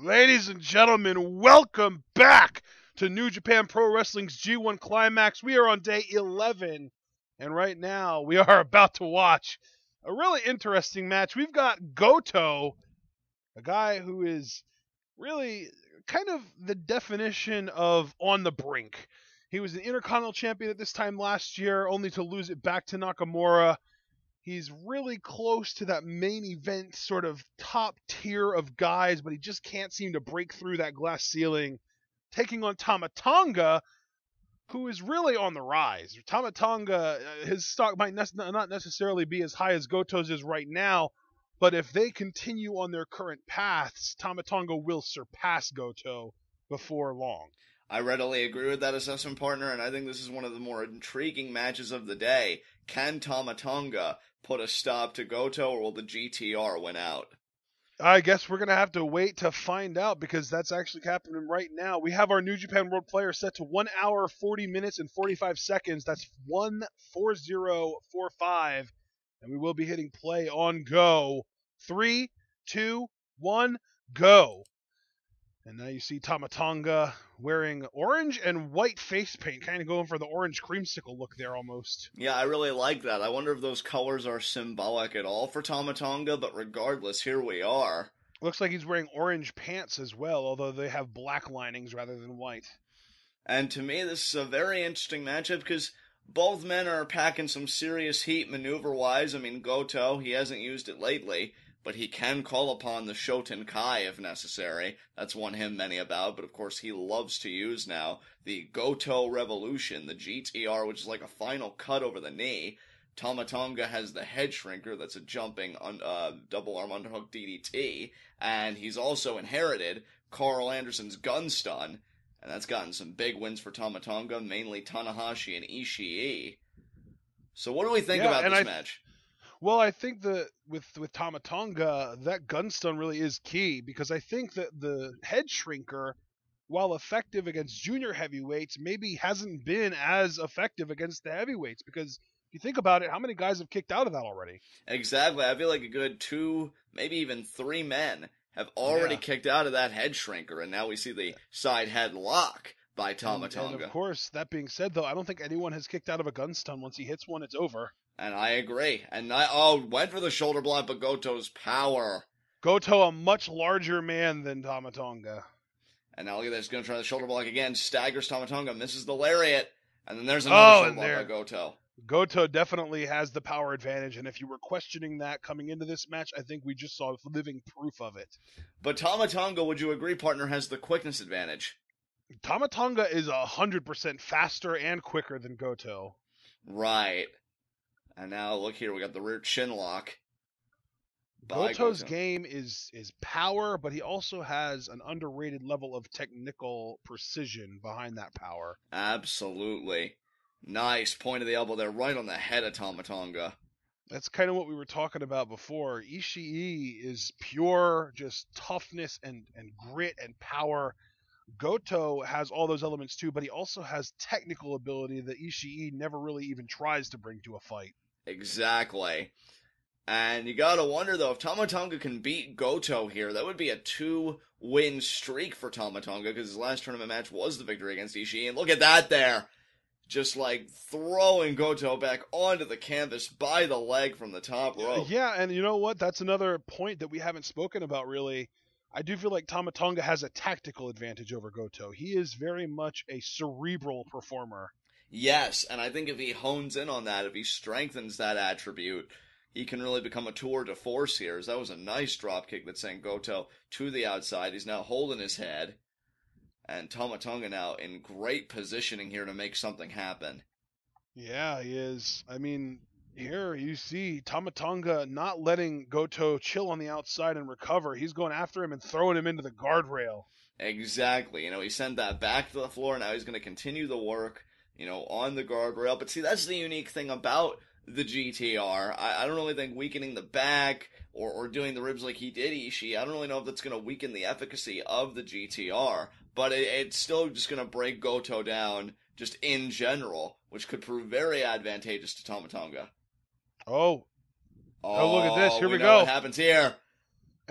Ladies and gentlemen, welcome back to New Japan Pro Wrestling's G1 Climax. We are on day 11, and right now we are about to watch a really interesting match. We've got Goto, a guy who is really kind of the definition of on the brink. He was an Intercontinental Champion at this time last year, only to lose it back to Nakamura. He's really close to that main event sort of top tier of guys, but he just can't seem to break through that glass ceiling. Taking on Tama Tonga, who is really on the rise. Tama Tonga, his stock might not necessarily be as high as Goto's is right now, but if they continue on their current paths, Tama Tonga will surpass Goto before long. I readily agree with that assessment, partner, and I think this is one of the more intriguing matches of the day. Can Tama Tonga put a stop to Goto, or will the GTR win out? I guess we're going to have to wait to find out, because that's actually happening right now. We have our New Japan World Player set to 1 hour, 40 minutes, and 45 seconds. That's 1:40:45, and we will be hitting play on go. 3, 2, 1, go. And now you see Tama Tonga wearing orange and white face paint, kind of going for the orange creamsicle look there almost. Yeah, I really like that. I wonder if those colors are symbolic at all for Tama Tonga, but regardless, here we are. Looks like he's wearing orange pants as well, although they have black linings rather than white. And to me, this is a very interesting matchup because both men are packing some serious heat maneuver-wise. I mean, Goto, he hasn't used it lately, but he can call upon the Shoten Kai if necessary. That's one him many about, but of course he loves to use now the Goto Revolution, the GTR, which is like a final cut over the knee. Tama Tonga has the head shrinker, that's a jumping double arm underhook DDT, and he's also inherited Carl Anderson's gun stun, and that's gotten some big wins for Tama Tonga, mainly Tanahashi and Ishii. So what do we think about this match? Well, I think that with Tama Tonga, that gun stun really is key, because I think that the head shrinker, while effective against junior heavyweights, maybe hasn't been as effective against the heavyweights, because if you think about it, how many guys have kicked out of that already? Exactly. I feel like a good 2, maybe even 3 men have already kicked out of that head shrinker, and now we see the side head lock by Tama Tonga. And of course, that being said, though, I don't think anyone has kicked out of a gun stun. Once he hits one, it's over. And I agree. And went for the shoulder block, but Goto's power. Goto, a much larger man than Tama Tonga. And now look at this, going to try the shoulder block again, staggers Tama Tonga, misses the lariat, and then there's another shoulder block by Goto. Goto definitely has the power advantage, and if you were questioning that coming into this match, I think we just saw living proof of it. But Tama Tonga, would you agree, partner, has the quickness advantage? Tama Tonga is 100% faster and quicker than Goto. Right. And now, look here, we got the rear chin lock. Goto's game is power, but he also has an underrated level of technical precision behind that power. Absolutely. Nice point of the elbow there, right on the head of Tama Tonga. That's kind of what we were talking about before. Ishii is pure just toughness and grit and power. Goto has all those elements too, but he also has technical ability that Ishii never really even tries to bring to a fight. Exactly. And you gotta wonder, though, if Tama Tonga can beat Goto here, that would be a 2-win streak for Tama Tonga, because his last tournament match was the victory against Ishii. And look at that there! Just like throwing Goto back onto the canvas by the leg from the top rope. Yeah, and you know what? That's another point that we haven't spoken about, really. I do feel like Tama Tonga has a tactical advantage over Goto. He is very much a cerebral performer. Yes, and I think if he hones in on that, if he strengthens that attribute, he can really become a tour de force here. As that was a nice drop kick that sent Goto to the outside. He's now holding his head. And Tama Tonga now in great positioning here to make something happen. Yeah, he is. I mean, here you see Tama Tonga not letting Goto chill on the outside and recover. He's going after him and throwing him into the guardrail. Exactly. He sent that back to the floor. Now he's going to continue the work, on the guardrail. But see, that's the unique thing about the GTR. I don't really think weakening the back or doing the ribs like he did Ishii, I don't really know if that's going to weaken the efficacy of the GTR. But it's still just going to break Goto down just in general, which could prove very advantageous to Tama Tonga. Oh, look at this. Here we go. What happens here.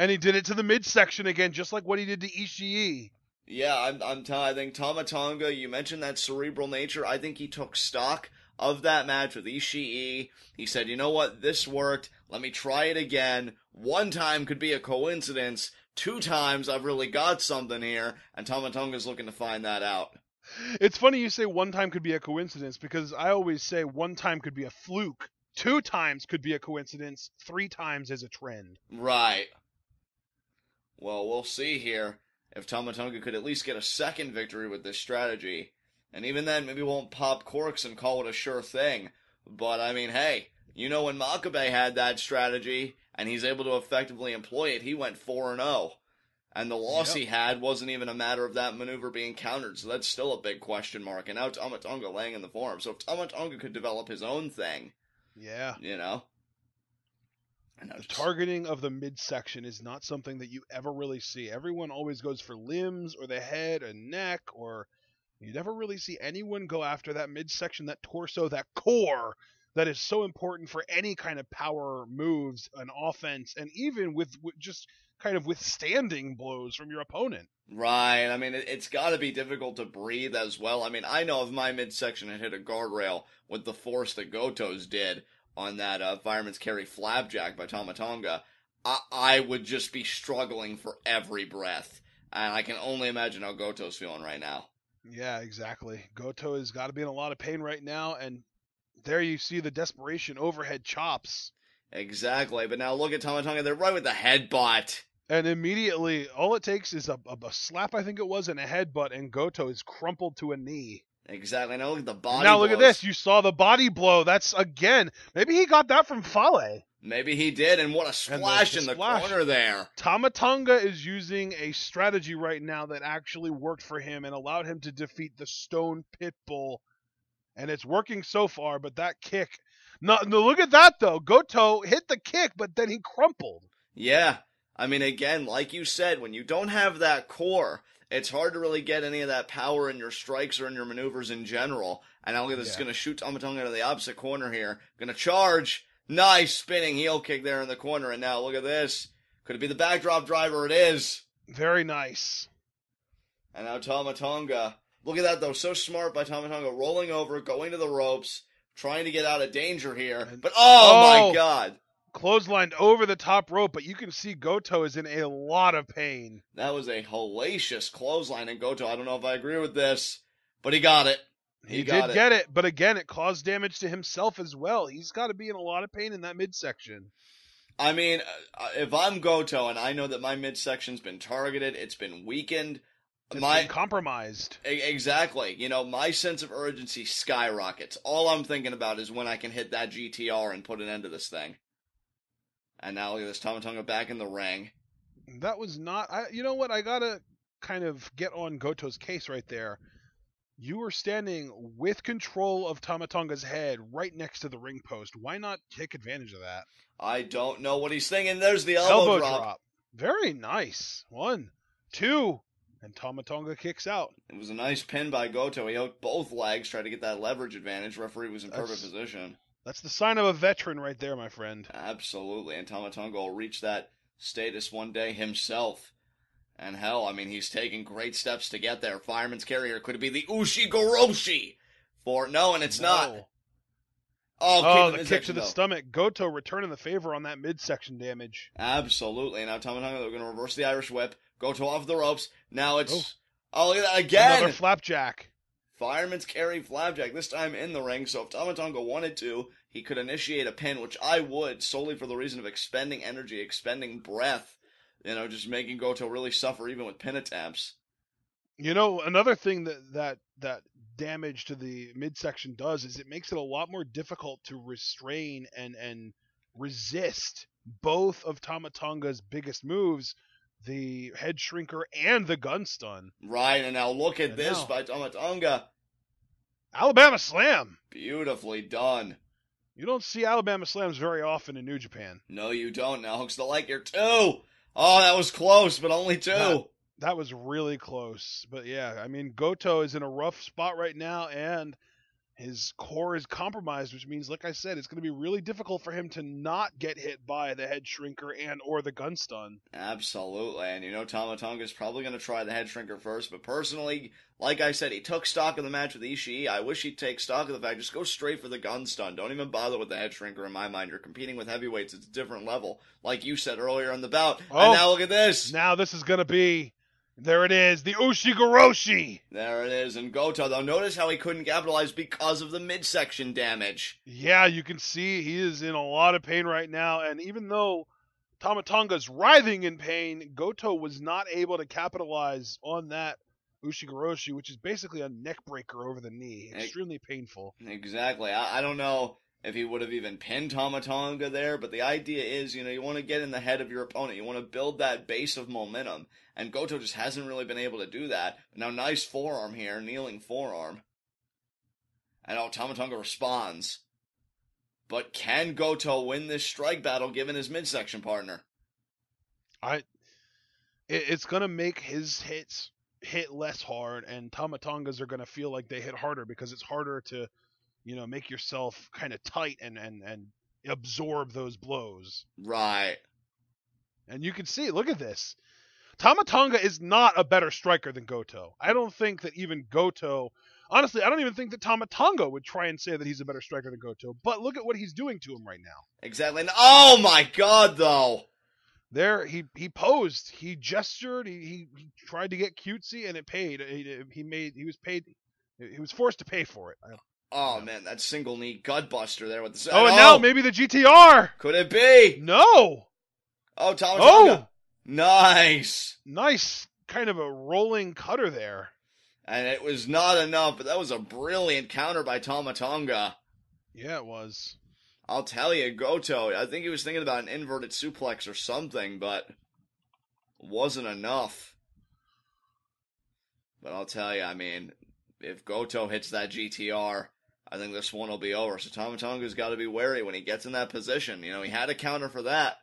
And he did it to the midsection again, just like what he did to Ishii. Yeah, I think Tama Tonga, you mentioned that cerebral nature. I think he took stock of that match with Ishii. He said, you know what, this worked. Let me try it again. One time could be a coincidence. 2 times I've really got something here. And Tama Tonga's looking to find that out. It's funny you say one time could be a coincidence, because I always say one time could be a fluke. 2 times could be a coincidence. 3 times is a trend. Right. Well, we'll see here if Tama Tonga could at least get a second victory with this strategy. And even then, maybe won't pop corks and call it a sure thing. But, I mean, hey, you know when Makabe had that strategy, and he's able to effectively employ it, he went 4-0. And the loss he had wasn't even a matter of that maneuver being countered, so that's still a big question mark. And now Tama Tonga laying in the form. So if Tama Tonga could develop his own thing, you know. The targeting of the midsection is not something that you ever really see. Everyone always goes for limbs or the head and neck, or you never really see anyone go after that midsection, that torso, that core that is so important for any kind of power moves and offense, and even with just kind of withstanding blows from your opponent. Right. I mean, it's got to be difficult to breathe as well. I mean, I know if my midsection had hit a guardrail with the force that Goto's did on that fireman's carry flapjack by Tama Tonga, I would just be struggling for every breath. And I can only imagine how Goto's feeling right now. Yeah, exactly. Goto has got to be in a lot of pain right now, and there you see the desperation overhead chops. Exactly. But now look at Tama Tonga. They're right with the headbutt. And immediately, all it takes is a slap, I think it was, and a headbutt, and Goto is crumpled to a knee. Exactly. Now look at the body and now blows. Look at this. You saw the body blow. That's, again, maybe he got that from Fale. Maybe he did, and what a splash in the corner there. Tama Tonga is using a strategy right now that actually worked for him and allowed him to defeat the Stone Pitbull. And it's working so far, but that kick... No, look at that, though. Goto hit the kick, but then he crumpled. Yeah. I mean, again, like you said, when you don't have that core, it's hard to really get any of that power in your strikes or in your maneuvers in general. And now look at this. It's going to shoot Tama Tonga to the opposite corner here. Going to charge. Nice spinning heel kick there in the corner. And now look at this. Could it be the backdrop driver? It is. Very nice. And now Tama Tonga. Look at that, though. So smart by Tama Tonga. Rolling over, going to the ropes, trying to get out of danger here. But, oh my God. Clotheslined over the top rope, but you can see Goto is in a lot of pain. That was a hellacious clothesline, and Goto, I don't know if I agree with this, but he got it. He did get it, but again, it caused damage to himself as well. He's got to be in a lot of pain in that midsection. I mean, if I'm Goto and I know that my midsection's been targeted, it's been weakened. It's been compromised. Exactly. You know, my sense of urgency skyrockets. All I'm thinking about is when I can hit that GTR and put an end to this thing. And now look at this, Tama Tonga back in the ring. That was not... you know what? I got to kind of get on Goto's case right there. You were standing with control of Tama Tonga's head right next to the ring post. Why not take advantage of that? I don't know what he's thinking. There's the elbow drop. Very nice. 1, 2, and Tama Tonga kicks out. It was a nice pin by Goto. He hooked both legs, tried to get that leverage advantage. Referee was in perfect position. That's the sign of a veteran right there, my friend. Absolutely, and Tama Tonga will reach that status one day himself. And hell, I mean, he's taking great steps to get there. Fireman's carrier, could it be the Ushigoroshi? No, and it's not. The kick to the stomach. Goto returning the favor on that midsection damage. Absolutely. Now Tama Tonga, they're going to reverse the Irish whip. Goto off the ropes. Now it's... Oh, look at that again! Another flapjack. Fireman's carry flapjack, this time in the ring, so if Tama Tonga wanted to, he could initiate a pin, which I would, solely for the reason of expending energy, expending breath, you know, just making Goto really suffer even with pin attempts. You know, another thing that damage to the midsection does is it makes it a lot more difficult to restrain and resist both of Tama Tonga's biggest moves, the head shrinker and the gun stun. Right, and now look at this by Tama Tonga. Alabama Slam. Beautifully done. You don't see Alabama Slams very often in New Japan. No, you don't. Now hooks the leg here, 2. Oh, that was close, but only 2. That was really close. But yeah, I mean, Goto is in a rough spot right now, and his core is compromised, which means, like I said, it's going to be really difficult for him to not get hit by the head shrinker and or the gun stun. Absolutely, and Tama Tonga is probably going to try the head shrinker first, but personally, like I said, he took stock of the match with Ishii. I wish he'd take stock of the fact, just go straight for the gun stun. Don't even bother with the head shrinker in my mind. You're competing with heavyweights. It's a different level, like you said earlier in the bout. Oh, and now look at this. Now this is going to be... There it is, the Ushigoroshi. There it is, and Goto, though, notice how he couldn't capitalize because of the midsection damage. Yeah, you can see he is in a lot of pain right now, and even though Tama Tonga's writhing in pain, Goto was not able to capitalize on that Ushigoroshi, which is basically a neck breaker over the knee. Extremely painful. Exactly. I don't know if he would have even pinned Tama Tonga there, but the idea is, you want to get in the head of your opponent. You want to build that base of momentum. And Goto just hasn't really been able to do that. Now, nice forearm here, kneeling forearm. And Tama Tonga responds. But can Goto win this strike battle given his midsection partner? It's going to make his hits hit less hard, and Tama Tongas are going to feel like they hit harder because it's harder to, make yourself kind of tight and absorb those blows. Right. And you can see, look at this. Tama Tonga is not a better striker than Goto. I don't think that even Goto... Honestly, I don't even think that Tama Tonga would try and say that he's a better striker than Goto. But look at what he's doing to him right now. Exactly. Oh my God, though. There, he posed, he gestured, he tried to get cutesy, and it paid. He was forced to pay for it. Man, that single knee gutbuster there with the... and now maybe the GTR. Could it be? No. Oh, Tama Tonga. Nice kind of a rolling cutter there. And it was not enough, but that was a brilliant counter by Tama Tonga. Yeah, it was. I'll tell you, Goto, I think he was thinking about an inverted suplex or something, but it wasn't enough. But I'll tell you, if Goto hits that GTR, I think this one will be over. So Tama Tonga's got to be wary when he gets in that position. He had a counter for that.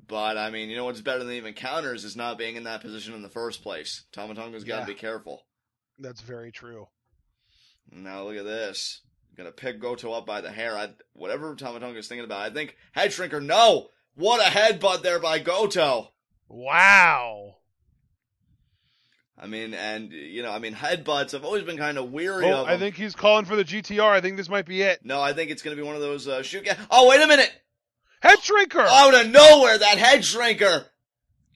But, what's better than even counters is not being in that position in the first place. Tama Tonga's got to be careful. That's very true. Now look at this. Gonna pick Goto up by the hair. Whatever Tama Tonga's thinking about, I think head shrinker. No! What a headbutt there by Goto! Wow! Headbutts, I've always been kind of weary of them. I think he's calling for the GTR. I think this might be it. No, I think it's gonna be one of those shoot... Oh, wait a minute! Head shrinker! Out of nowhere, that head shrinker!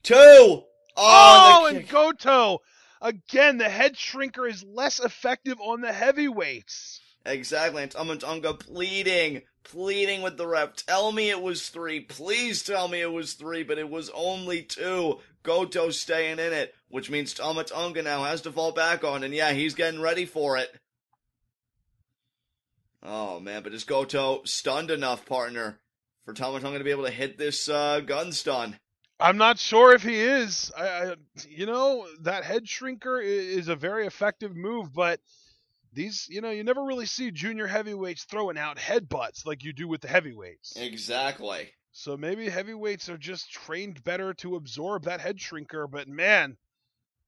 2! And Goto! Again, the head shrinker is less effective on the heavyweights. Exactly, and Tama Tonga pleading with the ref. Tell me it was 3. Please tell me it was 3, but it was only 2. Goto staying in it, which means Tama Tonga now has to fall back on, and yeah, he's getting ready for it. Oh, man, but is Goto stunned enough, partner, for Tama Tonga to be able to hit this gun stun? I'm not sure if he is. That head shrinker is a very effective move, but these, you never really see junior heavyweights throwing out headbutts like you do with the heavyweights. Exactly. So maybe heavyweights are just trained better to absorb that head shrinker, but man,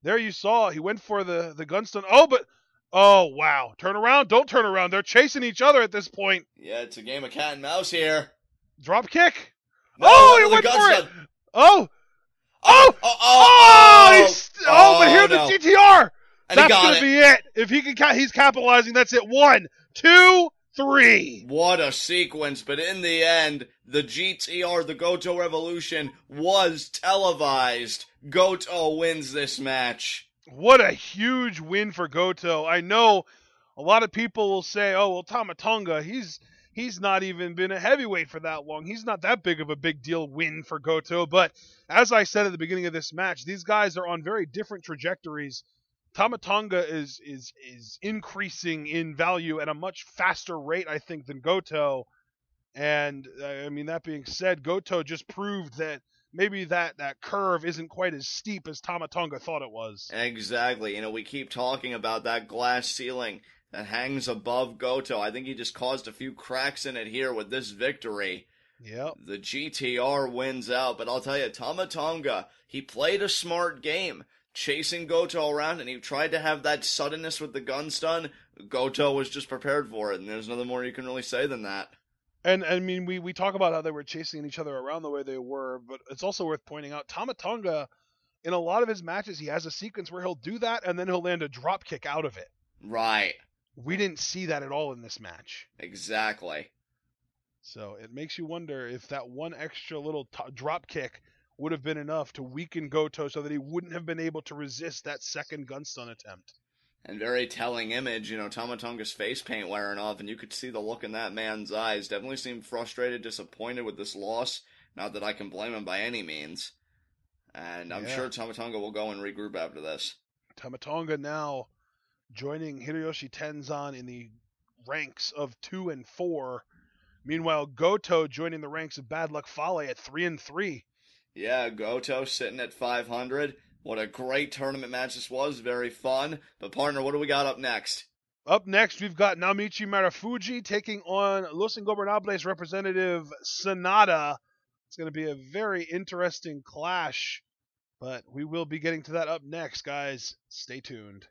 there you saw, he went for the gun stun. Oh, wow. Turn around. Don't turn around. They're chasing each other at this point. Yeah, it's a game of cat and mouse here. Drop kick. No, he went for it. But here's the GTR. And that's going to be it. If he can, he's capitalizing. That's it. 1, 2, 3. What a sequence. But in the end, the GTR, the Goto Revolution, was televised. Goto wins this match. What a huge win for Goto. I know a lot of people will say, Tama Tonga, he's not even been a heavyweight for that long. He's not that big of a big deal win for Goto. But as I said at the beginning of this match, these guys are on very different trajectories. Tama Tonga is increasing in value at a much faster rate, I think, than Goto. And, that being said, Goto just proved that maybe that curve isn't quite as steep as Tama Tonga thought it was. Exactly. We keep talking about that glass ceiling that hangs above Goto. I think he just caused a few cracks in it here with this victory. Yep. The GTR wins out, but I'll tell you, Tama Tonga, he played a smart game. chasing Goto around, and he tried to have that suddenness with the gun stun. Goto was just prepared for it, and there's nothing more you can really say than that. And I mean, we talk about how they were chasing each other around the way they were, but it's also worth pointing out Tama Tonga, in a lot of his matches, he has a sequence where he'll do that and then he'll land a drop kick out of it. Right. We didn't see that at all in this match. Exactly. So it makes you wonder if that one extra little drop kick would have been enough to weaken Goto so that he wouldn't have been able to resist that second gun stun attempt. And very telling image, Tama Tonga's face paint wearing off, and you could see the look in that man's eyes. Definitely seemed frustrated, disappointed with this loss. Not that I can blame him by any means. And I'm sure Tama Tonga will go and regroup after this. Tama Tonga now joining Hiroshi Tenzan in the ranks of 2 and 4. Meanwhile, Goto joining the ranks of Bad Luck Fale at 3 and 3. Yeah, Goto sitting at 500. What a great tournament match this was. Very fun. But partner, what do we got up next? Up next, we've got Naomichi Marufuji taking on Los Ingobernables representative Sanada. It's going to be a very interesting clash, but we will be getting to that up next, guys. Stay tuned.